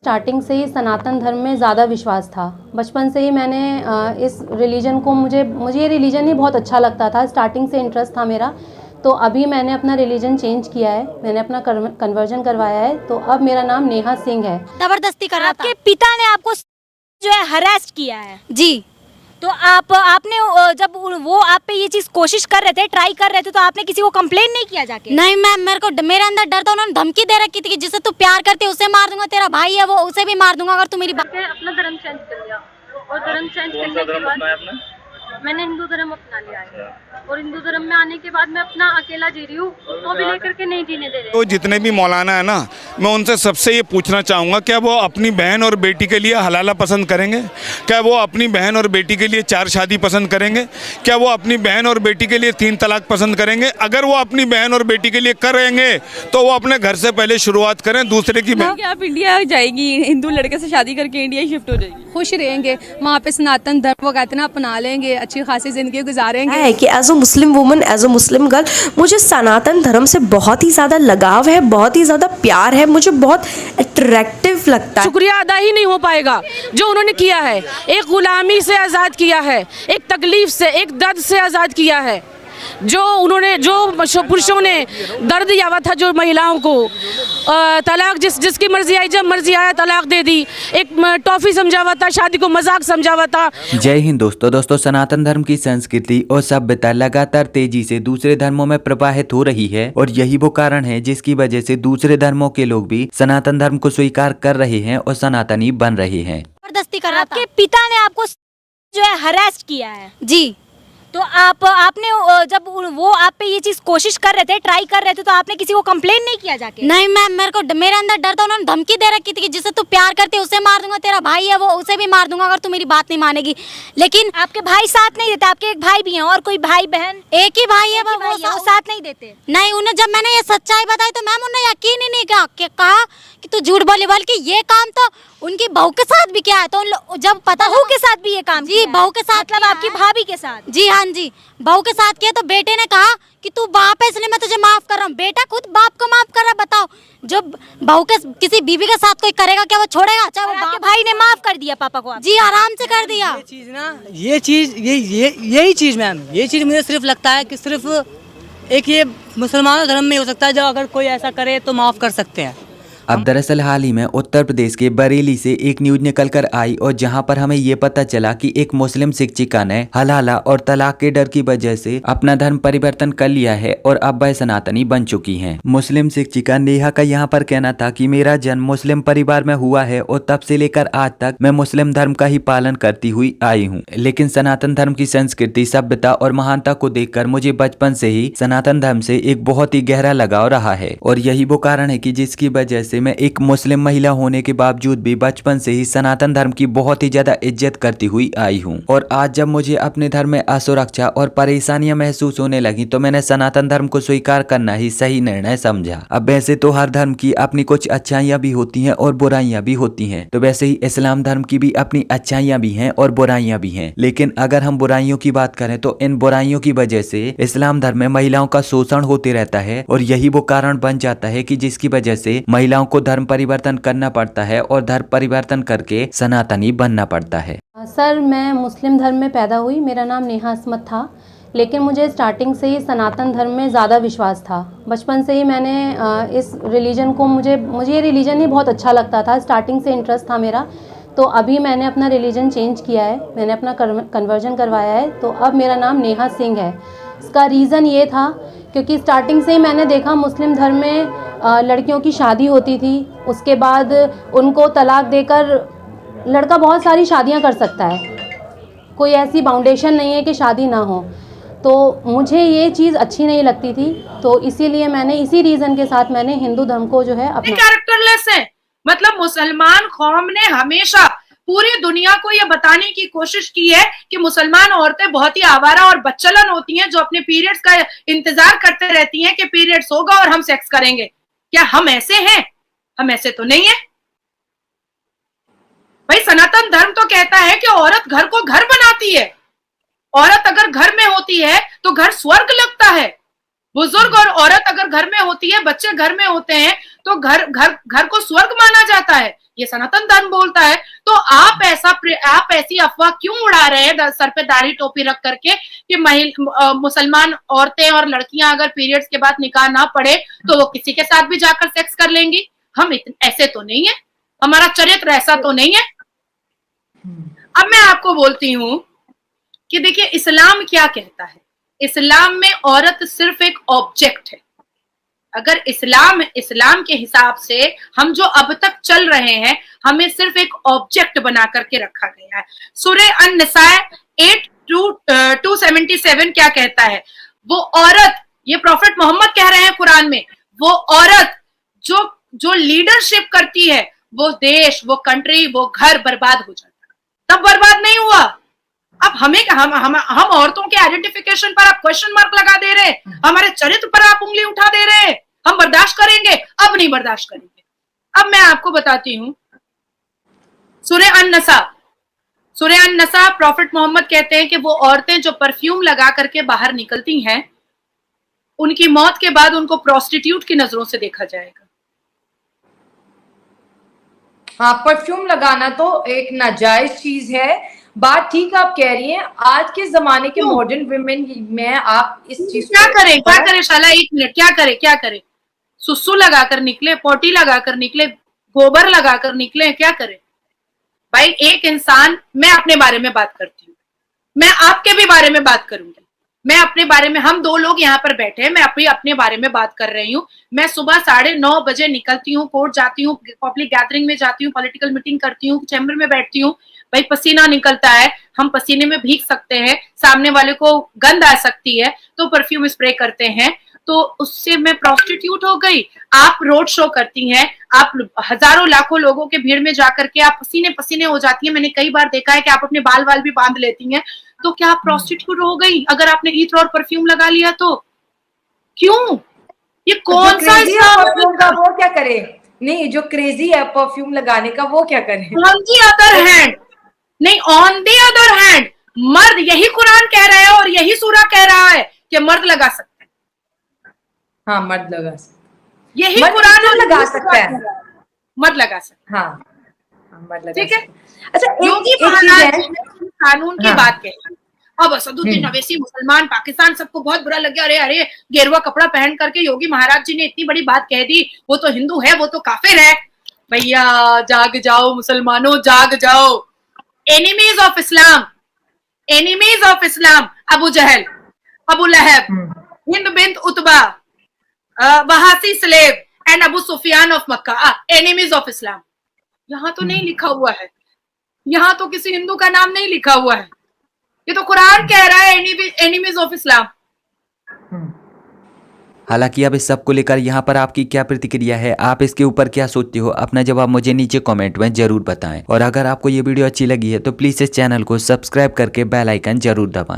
Starting से ही सनातन धर्म में ज़्यादा विश्वास था। बचपन से ही मैंने इस रिलीजन को मुझे ये रिलीजन ही बहुत अच्छा लगता था। स्टार्टिंग से इंटरेस्ट था मेरा। तो अभी मैंने अपना रिलीजन चेंज किया है, मैंने अपना कन्वर्जन करवाया है। तो अब मेरा नाम नेहा सिंह है। जबरदस्ती कर रहा था। आपके पिता ने आपको जो है हरास किया है, जी। तो आपने जब वो आप पे ये चीज कोशिश कर रहे थे, ट्राई कर रहे थे, तो आपने किसी को कंप्लेन नहीं किया जाके? नहीं मैम, मेरे अंदर डर था। उन्होंने धमकी दे रखी थी कि जिसे तू प्यार करती है उसे मार दूंगा, तेरा भाई है वो उसे भी मार दूंगा अगर तू मेरी बात। अपना धर्म चेंज कर लिया और धर्म चेंज करने के बाद मैंने हिंदू धर्म अपना लिया है। और हिंदू धर्म में आने के बाद मैं अपना अकेला जी रही हूँ, उसको भी लेकर के नहीं जीने दे रहे। तो जितने भी मौलाना है ना, मैं उनसे सबसे ये पूछना चाहूँगा, क्या वो अपनी बहन और बेटी के लिए हलाला पसंद करेंगे? क्या वो अपनी बहन और बेटी के लिए 4 शादी पसंद करेंगे? क्या वो अपनी बहन और बेटी के लिए 3 तलाक पसंद करेंगे? अगर वो अपनी बहन और बेटी के लिए करेंगे तो वो अपने घर से पहले शुरुआत करें, दूसरे की बहन। आप इंडिया जाएगी, हिंदू लड़के से शादी करके इंडिया शिफ्ट हो जाएगी, खुश रहेंगे वहाँ पे, सनातन धर्म वो कहते हैं ना अपना लेंगे, अच्छी खासी जिंदगी गुजारेंगे। है कि as a Muslim woman, as a Muslim girl, मुझे सनातन धर्म से बहुत ही ज़्यादा लगाव है, बहुत ही ज़्यादा प्यार है, मुझे बहुत अट्रैक्टिव लगता है। शुक्रिया अदा ही नहीं हो पाएगा जो उन्होंने किया है। एक गुलामी से आज़ाद किया है, एक तकलीफ से, एक दर्द से आज़ाद किया है। जो उन्होंने, जो पुरुषों ने दर्द दिया हुआ था जो महिलाओं को, तलाक जिसकी मर्जी आई, जब मर्जी आया तलाक दे दी। एक टॉफी समझा हुआ था, शादी को मजाक समझा हुआ था। जय हिंद दोस्तों, सनातन धर्म की संस्कृति और सभ्यता लगातार तेजी से दूसरे धर्मों में प्रवाहित हो रही है और यही वो कारण है जिसकी वजह से दूसरे धर्मों के लोग भी सनातन धर्म को स्वीकार कर रहे हैं और सनातनी बन रहे हैं। जबरदस्ती कर रहा था। आपके पिता ने आपको जो है हरास किया है, जी। तो आपने जब वो आप पे ये चीज कोशिश कर रहे थे, ट्राई कर रहे थे, तो आपने किसी को कंप्लेन नहीं किया जाके? नहीं मैम, मेरे अंदर डर था। उन्होंने धमकी दे रखी थी कि जिसे तू प्यार करती है उसे मार दूंगा, तेरा भाई है वो उसे भी मार दूंगा अगर तू मेरी बात नहीं मानेगी। लेकिन आपके भाई साथ नहीं देते? आपके एक भाई भी हैं और कोई भाई बहन? एक ही भाई है वो साथ नहीं देते? नहीं, उन्हें जब मैंने ये सच्चाई बताई तो मैम उन्हें यकीन ही नहीं कहा कि तू झूठ बोली, बल्कि ये काम तो उनकी बहू के साथ भी किया है। तो जब पता बहू के साथ भी ये काम जी, बहू के साथ, मतलब आपकी भाभी के साथ? जी हाँ जी, बहू के साथ किया। तो बेटे ने कहा कि तू बाप है इसलिए मैं तुझे माफ कर रहा हूँ। बेटा खुद बाप को माफ कर रहा। बताओ, जो बहू के किसी बीवी के साथ कोई करेगा क्या वो छोड़ेगा? चाहे वो आपके भाई ने माफ कर दिया पापा को? जी आराम से कर दिया। ये चीज यही चीज मैम, ये चीज मुझे सिर्फ लगता है कि सिर्फ एक ये मुसलमानों धर्म में हो सकता है, जब अगर कोई ऐसा करे तो माफ कर सकते हैं। अब दरअसल हाल ही में उत्तर प्रदेश के बरेली से एक न्यूज निकल कर आई और जहां पर हमें ये पता चला कि एक मुस्लिम शिक्षिका ने हलाला और तलाक के डर की वजह से अपना धर्म परिवर्तन कर लिया है और अब वह सनातनी बन चुकी हैं। मुस्लिम शिक्षिका नेहा का यहाँ पर कहना था कि मेरा जन्म मुस्लिम परिवार में हुआ है और तब से लेकर आज तक मैं मुस्लिम धर्म का ही पालन करती हुई आई हूँ, लेकिन सनातन धर्म की संस्कृति, सभ्यता और महानता को देखकर मुझे बचपन से ही सनातन धर्म से एक बहुत ही गहरा लगाव रहा है और यही वो कारण है कि जिसकी वजह से मैं एक मुस्लिम महिला होने के बावजूद भी बचपन से ही सनातन धर्म की बहुत ही ज्यादा इज्जत करती हुई आई हूँ। और आज जब मुझे अपने धर्म में असुरक्षा और परेशानियां महसूस होने लगी तो मैंने सनातन धर्म को स्वीकार करना ही सही निर्णय समझा। अब वैसे तो हर धर्म की अपनी कुछ अच्छाइयां भी होती हैं और बुराइयां भी होती हैं, तो वैसे ही इस्लाम धर्म की भी अपनी अच्छाइयां भी हैं और बुराइयां भी हैं। लेकिन अगर हम बुराइयों की बात करें तो इन बुराइयों की वजह से इस्लाम धर्म में महिलाओं का शोषण होते रहता है और यही वो कारण बन जाता है कि जिसकी वजह से महिलाओं को धर्म परिवर्तन करना पड़ता है और धर्म परिवर्तन करके सनातनी बनना पड़ता है। सर, मैं मुस्लिम धर्म में पैदा हुई, मेरा नाम नेहा अस्मत था, लेकिन मुझे स्टार्टिंग से ही सनातन धर्म में ज़्यादा विश्वास था। बचपन से ही मैंने इस रिलीजन को मुझे ये रिलीजन ही बहुत अच्छा लगता था। स्टार्टिंग से इंटरेस्ट था मेरा। तो अभी मैंने अपना रिलीजन चेंज किया है, मैंने अपना कन्वर्जन करवाया है। तो अब मेरा नाम नेहा सिंह है। इसका रीज़न ये था क्योंकि स्टार्टिंग से ही मैंने देखा मुस्लिम धर्म में लड़कियों की शादी होती थी, उसके बाद उनको तलाक देकर लड़का बहुत सारी शादियां कर सकता है, कोई ऐसी बाउंडेशन नहीं है कि शादी ना हो। तो मुझे ये चीज़ अच्छी नहीं लगती थी, तो इसीलिए मैंने इसी रीज़न के साथ मैंने हिंदू धर्म को जो है अपना। कैरेक्टरलेस है, मतलब मुसलमान कौम ने हमेशा पूरी दुनिया को ये बताने की कोशिश की है कि मुसलमान औरतें बहुत ही आवारा और बच्चलन होती हैं, जो अपने पीरियड्स का इंतजार करते रहती हैं कि पीरियड्स होगा और हम सेक्स करेंगे। क्या हम ऐसे हैं? हम ऐसे तो नहीं है भाई। सनातन धर्म तो कहता है कि औरत घर को घर बनाती है। औरत अगर घर में होती है तो घर स्वर्ग लगता है। बुजुर्ग और औरत अगर घर में होती है, बच्चे घर में होते हैं, तो घर को स्वर्ग माना जाता है, ये सनातन धर्म बोलता है। तो आप ऐसी अफवाह क्यों उड़ा रहे हैं सर पे दाढ़ी टोपी रख करके कि मुसलमान औरतें और लड़कियां अगर पीरियड्स के बाद निकाह ना पढ़े तो वो किसी के साथ भी जाकर सेक्स कर लेंगी? हम ऐसे तो नहीं है, हमारा चरित्र ऐसा तो नहीं है। अब मैं आपको बोलती हूं कि देखिए इस्लाम क्या कहता है। इस्लाम में औरत सिर्फ एक ऑब्जेक्ट है। अगर इस्लाम के हिसाब से हम जो अब तक चल रहे हैं, हमें सिर्फ एक ऑब्जेक्ट बना करके रखा गया है। सूरह अन-निसा 8:277 क्या कहता है? वो औरत, ये प्रॉफेट मोहम्मद कह रहे हैं कुरान में, वो औरत जो लीडरशिप करती है, वो देश, वो कंट्री, वो घर बर्बाद हो जाता है। तब बर्बाद नहीं हुआ। अब हम औरतों के आइडेंटिफिकेशन पर आप क्वेश्चन मार्क लगा दे रहे हैं, हमारे चरित्र पर आप उंगली उठा दे रहे हैं। हम बर्दाश्त करेंगे? अब नहीं बर्दाश्त करेंगे। अब मैं आपको बताती हूं सूरह अन-नसा प्रॉफेट मोहम्मद कहते हैं कि वो औरतें जो परफ्यूम लगा करके बाहर निकलती हैं, उनकी मौत के बाद उनको प्रोस्टिट्यूट की नजरों से देखा जाएगा। हाँ, परफ्यूम लगाना तो एक नाजायज चीज है। बात ठीक आप कह रही हैं। आज के जमाने के मॉडर्न वुमेन में आप इस चीज क्या करें शाला, 1 मिनट, क्या करें? सुसु लगाकर निकले, पोटी लगाकर निकले, गोबर लगाकर निकले, क्या करें भाई? एक इंसान, मैं अपने बारे में बात करती हूँ, मैं आपके भी बारे में बात करूंगी, मैं अपने बारे में, हम 2 लोग यहाँ पर बैठे हैं, मैं अपने बारे में बात कर रही हूँ। मैं सुबह 9:30 बजे निकलती हूँ, कोर्ट जाती हूँ, पब्लिक गैदरिंग में जाती हूँ, पॉलिटिकल मीटिंग करती हूँ, चैम्बर में बैठती हूँ। भाई पसीना निकलता है, हम पसीने में भीग सकते हैं, सामने वाले को गंध आ सकती है, तो परफ्यूम स्प्रे करते हैं, तो उससे मैं प्रोस्टिट्यूट हो गई? आप रोड शो करती हैं, आप हजारों लाखों लोगों के भीड़ में जाकर के आप पसीने पसीने हो जाती हैं। मैंने कई बार देखा है कि आप अपने बाल भी बांध लेती हैं, तो क्या आप प्रोस्टिट्यूट हो गई अगर आपने इत्र और परफ्यूम लगा लिया? तो क्यों? ये कौन सा परफ्यूम का वो क्या करे? नहीं, जो क्रेजी है परफ्यूम लगाने का, वो क्या करे? ऑन दी अदर हैंड, नहीं, ऑन दी अदर हैंड, मर्द, यही कुरान कह रहा है और यही सूरा कह रहा है कि मर्द लगा सकते हैं। हाँ, मर्द लगा सकते, यही कुरान लगा सकता है, मर्द लगा सकते। हाँ, मर्द लगा, ठीक है। अच्छा, योगी महाराज ने कानून की बात कही। अब असदुद्दीन अवैसी, मुसलमान, पाकिस्तान, सबको बहुत बुरा लग गया। अरे गेरुआ कपड़ा पहन करके योगी महाराज जी ने इतनी बड़ी बात कह दी, वो तो हिंदू है, वो तो काफिर है। भैया जाग जाओ मुसलमानों, जाग जाओ। Enemies of Islam, Abu Jahl, Abu Lahab, Hind bint Utba, Wahshi slave and Abu Sufyan of Mecca, enemies of Islam. यहाँ तो नहीं लिखा हुआ है, यहाँ तो किसी हिंदू का नाम नहीं लिखा हुआ है, ये तो कुरान कह रहा है एनिमीज ऑफ इस्लाम। हालांकि अब इस सब को लेकर यहाँ पर आपकी क्या प्रतिक्रिया है, आप इसके ऊपर क्या सोचते हो, अपना जवाब मुझे नीचे कमेंट में जरूर बताएं। और अगर आपको ये वीडियो अच्छी लगी है तो प्लीज इस चैनल को सब्सक्राइब करके बेल आइकन जरूर दबाएं।